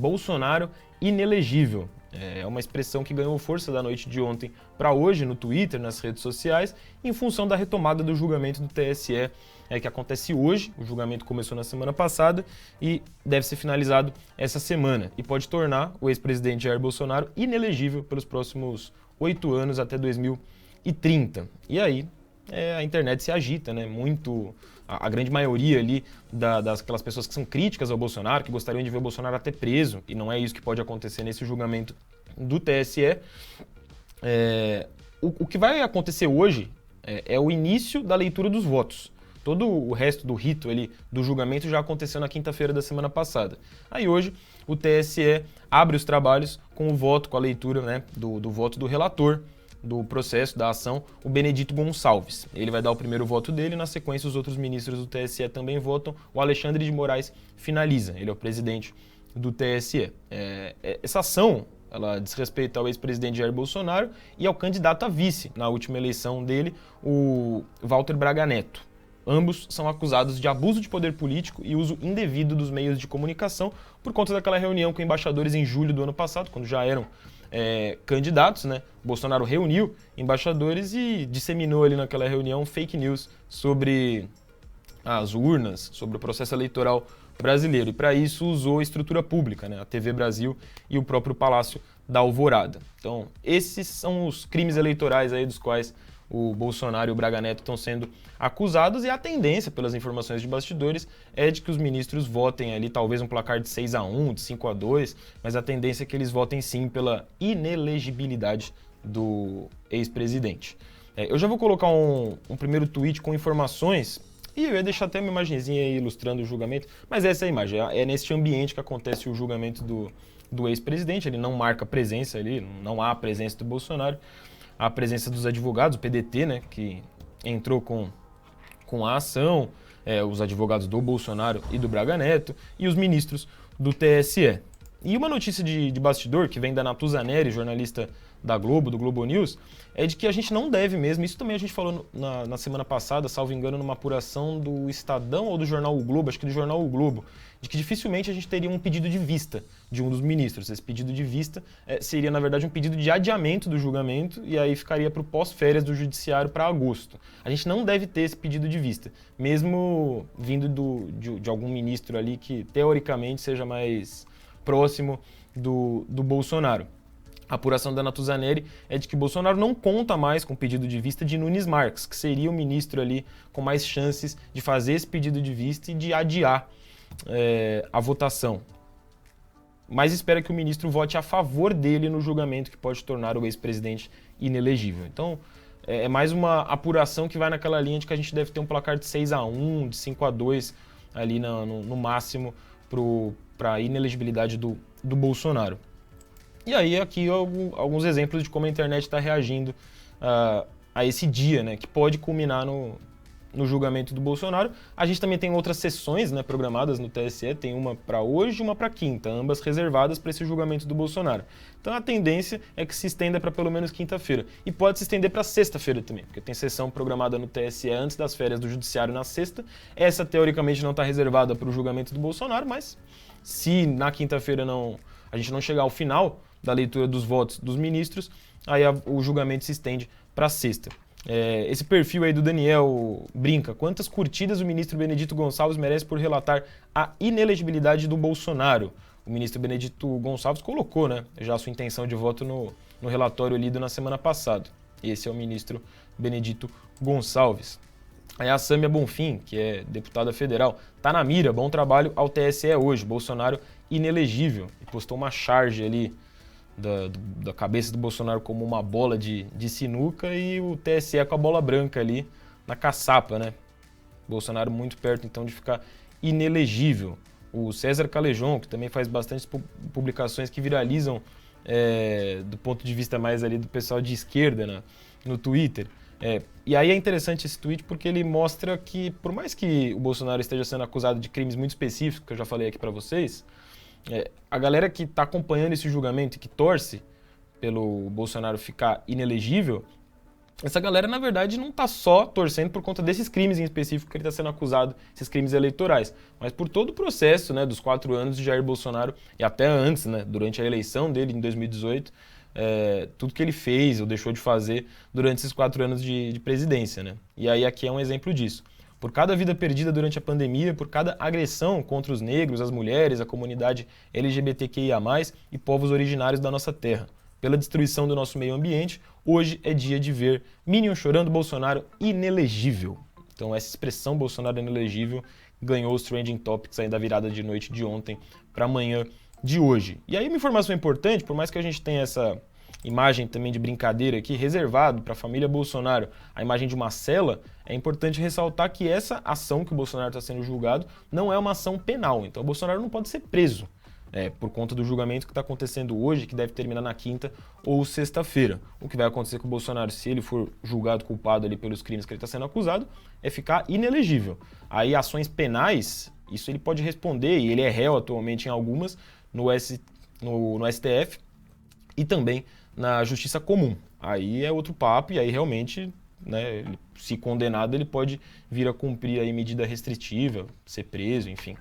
Bolsonaro inelegível. É uma expressão que ganhou força da noite de ontem para hoje no Twitter, nas redes sociais, em função da retomada do julgamento do TSE, que acontece hoje. O julgamento começou na semana passada e deve ser finalizado essa semana. E pode tornar o ex-presidente Jair Bolsonaro inelegível pelos próximos 8 anos até 2030. E aí a internet se agita, né? A grande maioria ali daquelas pessoas que são críticas ao Bolsonaro, que gostariam de ver o Bolsonaro até preso, e não é isso que pode acontecer nesse julgamento do TSE. O que vai acontecer hoje é o início da leitura dos votos. Todo o resto do rito ali do julgamento já aconteceu na quinta-feira da semana passada. Aí hoje o TSE abre os trabalhos com o voto, com a leitura, né, do voto do relator do processo, da ação, o Benedito Gonçalves. Ele vai dar o primeiro voto dele, na sequência os outros ministros do TSE também votam, o Alexandre de Moraes finaliza, ele é o presidente do TSE. Essa ação, ela diz respeito ao ex-presidente Jair Bolsonaro e ao candidato a vice na última eleição dele, o Walter Braga Neto. Ambos são acusados de abuso de poder político e uso indevido dos meios de comunicação por conta daquela reunião com embaixadores em julho do ano passado, quando já eram candidatos, né? Bolsonaro reuniu embaixadores e disseminou ali naquela reunião fake news sobre as urnas, sobre o processo eleitoral brasileiro. E para isso usou a estrutura pública, né? A TV Brasil e o próprio Palácio da Alvorada. Então, esses são os crimes eleitorais aí dos quais o Bolsonaro e o Braga Neto estão sendo acusados, e a tendência, pelas informações de bastidores, é de que os ministros votem ali, talvez um placar de 6-1, de 5-2, mas a tendência é que eles votem sim pela inelegibilidade do ex-presidente. Eu já vou colocar um primeiro tweet com informações, e eu ia deixar até uma imagenzinha aí ilustrando o julgamento, mas essa é a imagem, é neste ambiente que acontece o julgamento do ex-presidente. Ele não marca presença ali, não há presença do Bolsonaro. A presença dos advogados, o PDT, né, que entrou com a ação, os advogados do Bolsonaro e do Braga Neto, e os ministros do TSE. E uma notícia de bastidor, que vem da Natuzaneri, jornalista da Globo, do Globo News, é de que a gente não deve mesmo, isso também a gente falou na semana passada, salvo engano, numa apuração do Estadão ou do jornal O Globo, acho que do jornal O Globo, de que dificilmente a gente teria um pedido de vista de um dos ministros. Esse pedido de vista seria, na verdade, um pedido de adiamento do julgamento, e aí ficaria para o pós-férias do judiciário para agosto. A gente não deve ter esse pedido de vista, mesmo vindo de algum ministro ali que, teoricamente, seja mais próximo do Bolsonaro. A apuração da Natuzaneri é de que Bolsonaro não conta mais com o pedido de vista de Nunes Marques, que seria o ministro ali com mais chances de fazer esse pedido de vista e de adiar a votação. Mas espera que o ministro vote a favor dele no julgamento, que pode tornar o ex-presidente inelegível. Então, é mais uma apuração que vai naquela linha de que a gente deve ter um placar de 6-1, de 5-2 ali no máximo para a inelegibilidade do Bolsonaro. E aí aqui alguns exemplos de como a internet está reagindo a esse dia, né, que pode culminar no julgamento do Bolsonaro. A gente também tem outras sessões, né, programadas no TSE, tem uma para hoje e uma para quinta, ambas reservadas para esse julgamento do Bolsonaro. Então a tendência é que se estenda para pelo menos quinta-feira. E pode se estender para sexta-feira também, porque tem sessão programada no TSE antes das férias do Judiciário na sexta. Essa, teoricamente, não está reservada para o julgamento do Bolsonaro, mas se na quinta-feira a gente não chegar ao final da leitura dos votos dos ministros, aí o julgamento se estende para sexta. Esse perfil aí do Daniel brinca: quantas curtidas o ministro Benedito Gonçalves merece por relatar a inelegibilidade do Bolsonaro? O ministro Benedito Gonçalves colocou, né, já a sua intenção de voto no relatório lido na semana passada. Esse é o ministro Benedito Gonçalves. Aí a Sâmia Bonfim, que é deputada federal, tá na mira, bom trabalho ao TSE hoje, Bolsonaro inelegível. E postou uma charge ali da cabeça do Bolsonaro como uma bola de sinuca e o TSE com a bola branca ali na caçapa, né? Bolsonaro muito perto, então, de ficar inelegível. O César Calejon, que também faz bastantes publicações que viralizam do ponto de vista mais ali do pessoal de esquerda no Twitter. E aí é interessante esse tweet porque ele mostra que, por mais que o Bolsonaro esteja sendo acusado de crimes muito específicos, que eu já falei aqui para vocês, a galera que está acompanhando esse julgamento e que torce pelo Bolsonaro ficar inelegível, essa galera, na verdade, não está só torcendo por conta desses crimes em específico que ele está sendo acusado, esses crimes eleitorais, mas por todo o processo, né, dos 4 anos de Jair Bolsonaro e até antes, né, durante a eleição dele em 2018, tudo que ele fez ou deixou de fazer durante esses 4 anos de presidência, né? E aí aqui é um exemplo disso. Por cada vida perdida durante a pandemia, por cada agressão contra os negros, as mulheres, a comunidade LGBTQIA+, e povos originários da nossa terra, pela destruição do nosso meio ambiente, hoje é dia de ver Minion chorando Bolsonaro inelegível. Então essa expressão Bolsonaro inelegível ganhou os trending topics aí da virada de noite de ontem para amanhã de hoje. E aí uma informação importante, por mais que a gente tenha essa imagem também de brincadeira aqui, reservado para a família Bolsonaro, a imagem de uma cela, é importante ressaltar que essa ação que o Bolsonaro está sendo julgado não é uma ação penal. Então o Bolsonaro não pode ser preso por conta do julgamento que está acontecendo hoje, que deve terminar na quinta ou sexta-feira. O que vai acontecer com o Bolsonaro, se ele for julgado culpado ali pelos crimes que ele está sendo acusado, é ficar inelegível. Aí ações penais, isso ele pode responder, e ele é réu atualmente em algumas, no STF e também na Justiça Comum. Aí é outro papo, e aí realmente, né, se condenado, ele pode vir a cumprir aí medida restritiva, ser preso, enfim.